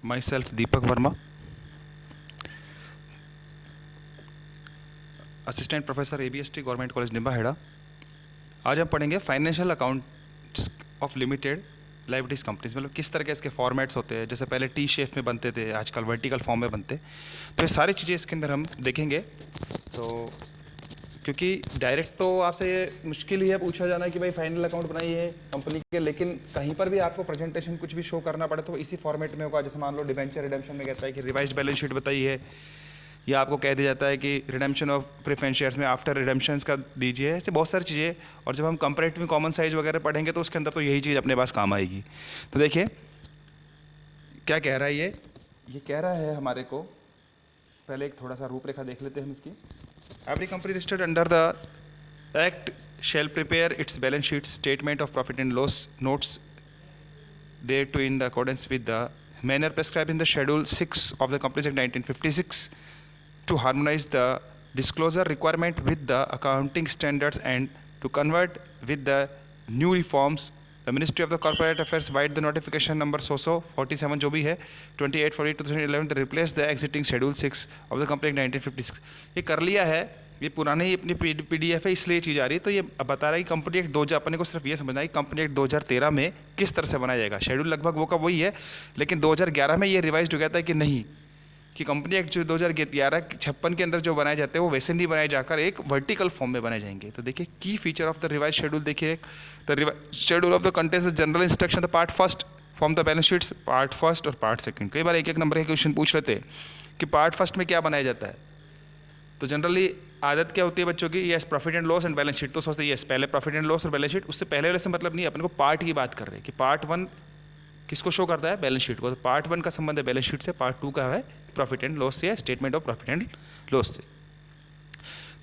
myself Deepak Verma, assistant professor ABST government college Nimbahera. आज हम पढ़ेंगे financial accounts of limited liabilities companies, मतलब किस तरह के इसके फॉर्मेट्स होते हैं। जैसे पहले टी शेप में बनते थे, आजकल वर्टिकल फॉर्म में बनते, तो ये सारी चीज़ें इसके अंदर हम देखेंगे। तो क्योंकि डायरेक्ट तो आपसे ये मुश्किल ही है पूछा जाना कि भाई फाइनल अकाउंट बनाइए कंपनी के, लेकिन कहीं पर भी आपको प्रेजेंटेशन कुछ भी शो करना पड़े तो इसी फॉर्मेट में होगा। जैसे मान लो डिबेंचर रिडेम्पशन में कहता है कि रिवाइज्ड बैलेंस शीट बताइए, या आपको कह दिया जाता है कि रिडेम्पशन ऑफ प्रेफरेंस शेयर्स में आफ्टर रिडेम्पशन का दीजिए। ऐसे बहुत सारी चीज़ें। और जब हम कंपैरेटिव कॉमन साइज वगैरह पढ़ेंगे तो उसके अंदर तो यही चीज़ अपने पास काम आएगी। तो देखिए क्या कह रहा है ये कह रहा है हमारे को, पहले एक थोड़ा सा रूपरेखा देख लेते हैं हम इसकी। Every company registered under the act shall prepare its balance sheet, statement of profit and loss, notes thereto in the accordance with the manner prescribed in the Schedule 6 of the Companies Act 1956 to harmonize the disclosure requirement with the accounting standards and to convert with the new reforms. The Ministry of the Corporate Affairs wide the notification number so 47 जो भी है 28/40/2011 to replace the exiting Schedule 6 of the Company Act 1956। ये कर लिया है, ये पुराने ही अपनी PDF है, इसलिए चीज़ आ रही है। तो ये बता रहा है कि कंपनी एक्ट 2000, अपने को सिर्फ ये समझना है कि कंपनी एक्ट 2013 में किस तरह से बनाया जाएगा। शेड्यूल लगभग वो का वही है, लेकिन 2011 में ये रिवाइज हो गया था कि नहीं, कि कंपनी एक्ट जो 2011-56 के अंदर जो बनाए जाते हैं वो वैसे नहीं बनाए जाकर एक वर्टिकल फॉर्म में बनाए जाएंगे। तो देखिए की feature of the revise schedule, देखिए the revise schedule of the contents the general instruction the part first from the balance sheets, part first और पार्ट सेकंड। कई बार एक नंबर के क्वेश्चन पूछ रहे थे कि पार्ट फर्स्ट में क्या बनाया जाता है। तो जनरली आदत क्या होती है बच्चों की, yes profit and loss and balance sheet, तो सोचते हैं यस पहले प्रॉफिट एंड लॉस और बैलेंस शीट। उससे पहले वाले से मतलब नहीं, अपने को पार्ट की बात कर रहे हैं कि पार्ट 1 किसको शो करता है, बैलेंस शीट को। तो पार्ट 1 का संबंध है बैलेंस शीट से, पार्ट 2 का है प्रॉफिट एंड लॉस से, statement of profit and loss से।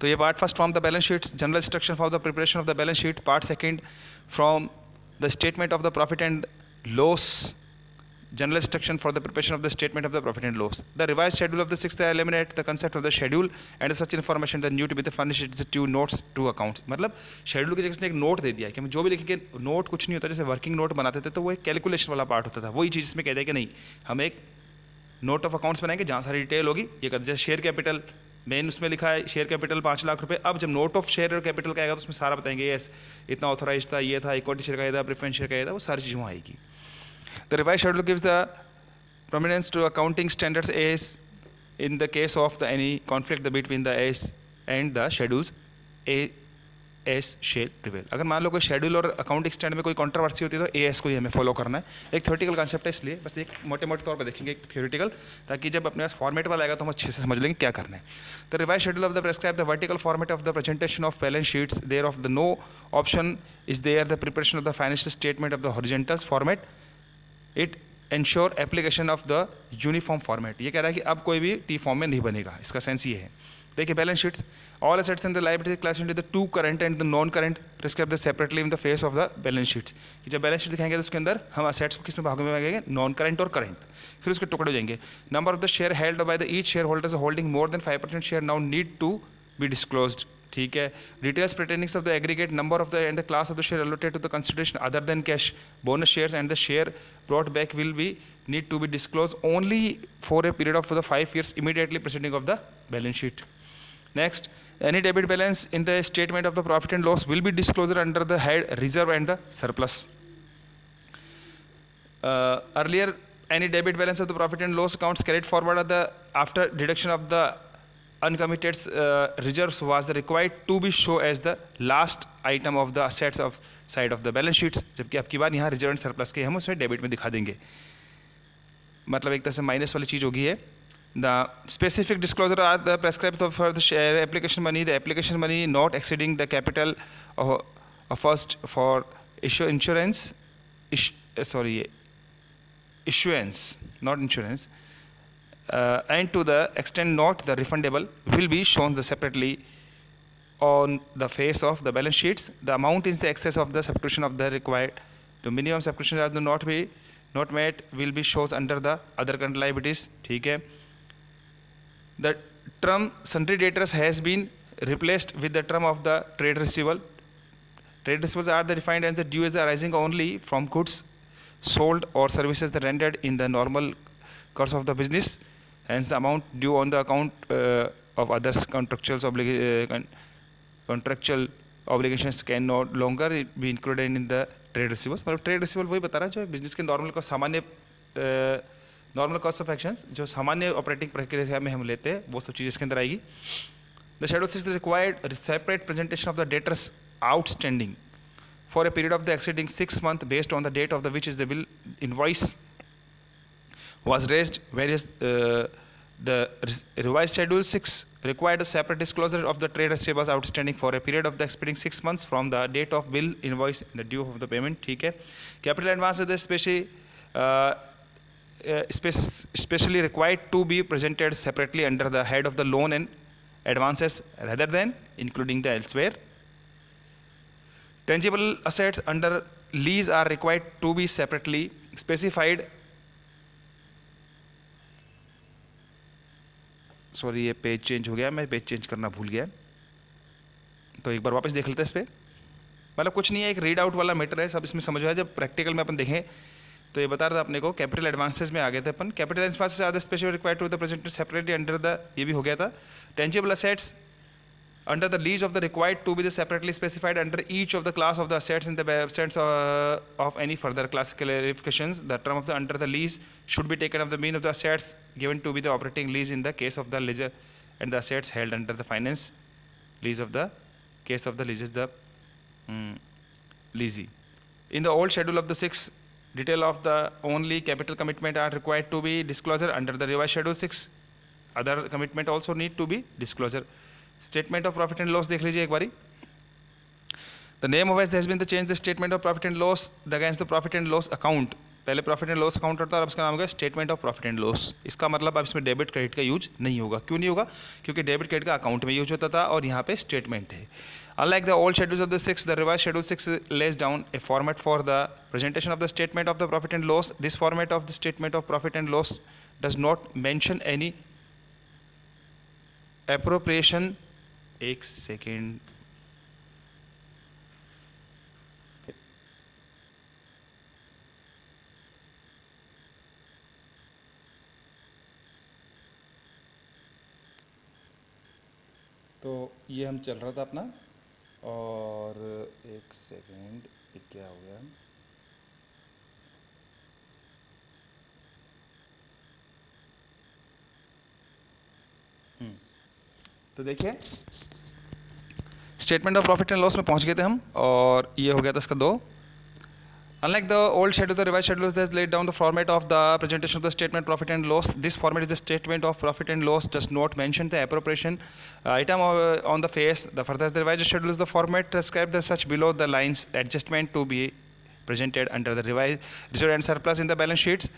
तो ये part first from the balance sheet, general instruction for the preparation of the balance sheet. Part second from the statement of the profit and loss, general instruction for the preparation of the statement of the profit and loss. The revised schedule of the 6th eliminate the concept of the schedule and such information that new to be the furnished to notes to accounts। मतलब schedule की जगह उसने एक note दे दिया कि हम जो भी लिखेंगे, नोट कुछ नहीं होता। जैसे वर्किंग नोट बनाते थे तो वो एक कैलकुलेशन वाला पार्ट होता था, वही चीज़ इसमें कह दिया कि नहीं, हम एक नोट ऑफ अकाउंट्स बनाएंगे जहाँ सारी डिटेल होगी। ये जैसे शेयर कैपिटल मेन उसमें लिखा है, शेयर कैपिटल 5 लाख रुपए। अब जब नोट ऑफ शेयर और कैपिटल का आएगा तो उसमें सारा बताएंगे, यस इतना ऑथोराइज था, ये था, इक्विटी शेयर का ये था, प्रेफरेंस शेयर का ये था, वो सारी चीज़ वहाँ आएगी। The revised schedule gives the prominence to accounting standards as in the case of the any conflict between the AS and the schedules AS shall prevail। अगर मान लो कोई शेड्यूल और अकाउंटिंग स्टैंडर्ड में कोई कंट्रोवर्सी होती है तो AS को ही हमें फॉलो करना है। एक थ्योरेटिकल कॉन्सेप्ट है, इसलिए बस एक मोटे मोटे तौर पर देखेंगे एक थ्योरेटिकल, ताकि जब अपने पास फॉर्मेट वाला आएगा तो हम अच्छे से समझ लेंगे क्या करना है। The revise schedule of the prescribe the vertical format of the presentation of balance sheets, there of the no option is there the preparation of the financial statement of the horizontal format, it ensure application of the uniform format. ये कह रहा है कि अब कोई भी T form में नहीं बनेगा, इसका सेंस ये है। देखिए balance sheets, all assets and the liabilities class into the two current and the non current prescribe the separately in the face of the balance sheets. कि जब बैलेंस शीट दिखाएंगे तो उसके अंदर हम असेट्स को किस में भागों में भागेंगे, नॉन करंट और करंट, फिर उसके टुकड़े हो जाएंगे। Number of the share held by the each shareholders holding more than 5% share now need to be disclosed. ठीक है। Details pertaining of the aggregate number of the and the class of the share allotted to the consideration other than cash, bonus shares and the share brought back will be need to be disclosed only for a period of the 5 years immediately preceding of the balance sheet. Next, any debit balance in the statement of the profit and loss will be disclosed under the head reserve and the surplus. Earlier, any debit balance of the profit and loss accounts carried forward at the after deduction of the uncommitted reserves was the required to be show as the last item of the assets of side of the balance sheets। जबकि आपकी बात यहाँ reserve and surplus के हम उसमें debit में दिखा देंगे, मतलब एक तरह से माइनस वाली चीज़ होगी है। The specific disclosure are the prescribe for the share application money, the application money not exceeding the capital first for insurance issuance, not insurance, and to the extent not the refundable will be shown separately on the face of the balance sheets. The amount is the excess of the subscription of the required. The minimum subscription are not met will be shown under the other current liabilities। ठीक है। The term sundry debtors has been replaced with the term of the trade receivable. Trade receivables are defined as the dues arising only from goods sold or services that rendered in the normal course of the business. Hence, the amount due on the account of others contractual obligations can no longer be included in the trade receivables. मतलब trade receivable वही बता रहा है जो business के normal का सामान्य normal cost of actions जो सामान्य ऑपरेटिंग प्रक्रिया में हम लेते हैं वो सब चीज़ इसके अंदर आएगी. The schedule 6 required separate presentation of the debtors outstanding for a period of the exceeding 6 months based on the date of the which is the bill invoice was raised. Whereas the revised schedule 6 required a separate disclosure of the trade receivables outstanding for a period of the exceeding 6 months from the date of bill invoice the due of the payment. ठीक है. Capital advances especially required to be presented separately under the head of the loan and advances rather than including the elsewhere. Tangible assets under lease are required to be separately specified. Sorry ये page change हो गया, मैं page change करना भूल गया, तो एक बार वापस देख लेते हैं इस पर. मतलब कुछ नहीं है, एक रीड आउट वाला मैटर है, सब इसमें समझ आया. जब प्रैक्टिकल में अपन देखें तो ये बता रहा था अपने को कैपिटल एडवांसेस में आ गए थे अपन. Capital advances are the special required to the presented separately under the, ये भी हो गया था. Tangible assets under the lease of the required to be the separately specified under each of the class of the assets in the absence of any further classifications. The term of the under the lease should be taken of the mean of the assets given to be the operating lease in the case of the leaser and the assets held under the finance lease of the case of the leases the leasee. In the old schedule of the 6, detail of the only capital commitment are required to be disclosure. Under the revised schedule 6, other commitment also need to be disclosure. Statement of profit and loss देख लीजिए एक बारी. The name of it has been the change the statement of profit and loss against the profit and loss account. पहले profit and loss account होता था, अब इसका नाम होगा statement of profit and loss. इसका मतलब अब इसमें डेबिट क्रेडिट का यूज नहीं होगा. क्यों नहीं होगा? क्योंकि डेबिट क्रेडिट का अकाउंट में यूज होता था और यहाँ पे स्टेटमेंट है. Unlike the old schedules of the 6, the revised schedule 6 lays down a format for the presentation of the statement of the profit and loss. This format of the statement of profit and loss does not mention any appropriation. एक second, तो ये हम चल रहा था अपना, और एक सेकेंड ये क्या हो गया. तो देखिए statement of profit and loss में पहुंच गए थे हम, और ये हो गया था इसका 2. Unlike the old schedule, the revised schedule has laid down the format of the presentation of the statement profit and loss. This format is the statement of profit and loss, does not mention the appropriation item on the face. The further the revised schedule is the format described the such below the lines adjustment to be presented under the revised reserve and surplus in the balance sheets.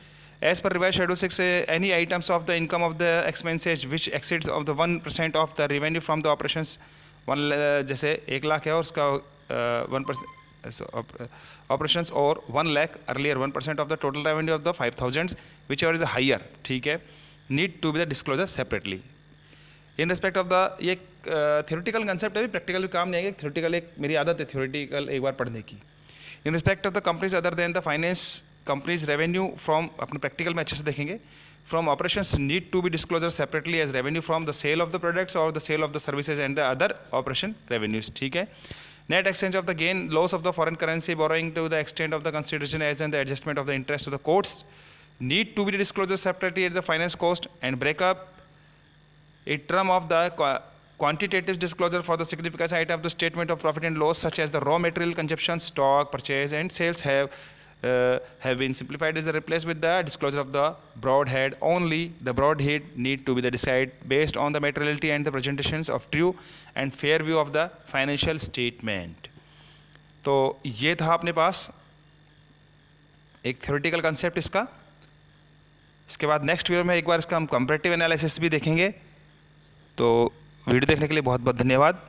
As per revised schedule 6, any items of the income of the expenses which exceeds of the 1% of the revenue from the operations, जैसे 1 लाख है और उसका 1% operations और 1 lakh earlier 1% of the total revenue of the 5,000 whichever is higher, ठीक है, need to be the disclosure separately. In respect of the, ये theoretical concept है, practical भी काम नहीं आएगा. theoretical एक मेरी आदत है theoretical एक बार पढ़ने की. In respect of the companies other than the finance companies revenue from, अपने प्रैक्टिकल में अच्छे से देखेंगे, from operations need to be disclosure separately as revenue from the sale of the products or the sale of the services and the other operation revenues, ठीक है. Net exchange of the gain loss of the foreign currency borrowing to the extent of the consideration as and the adjustment of the interest to the quotes need to be disclosed separately as the finance cost, and break up a term of the quantitative disclosure for the significant item of the statement of profit and loss such as the raw material consumption, stock, purchase and sales have been simplified as replaced with the disclosure of the broad head only. The broad head need to be the decided based on the materiality and the presentations of true and fair view of the financial statement. तो ये था अपने पास एक theoretical concept इसका. इसके बाद next video में एक बार इसका हम कंपैरेटिव एनालिसिस भी देखेंगे. तो वीडियो देखने के लिए बहुत बहुत धन्यवाद.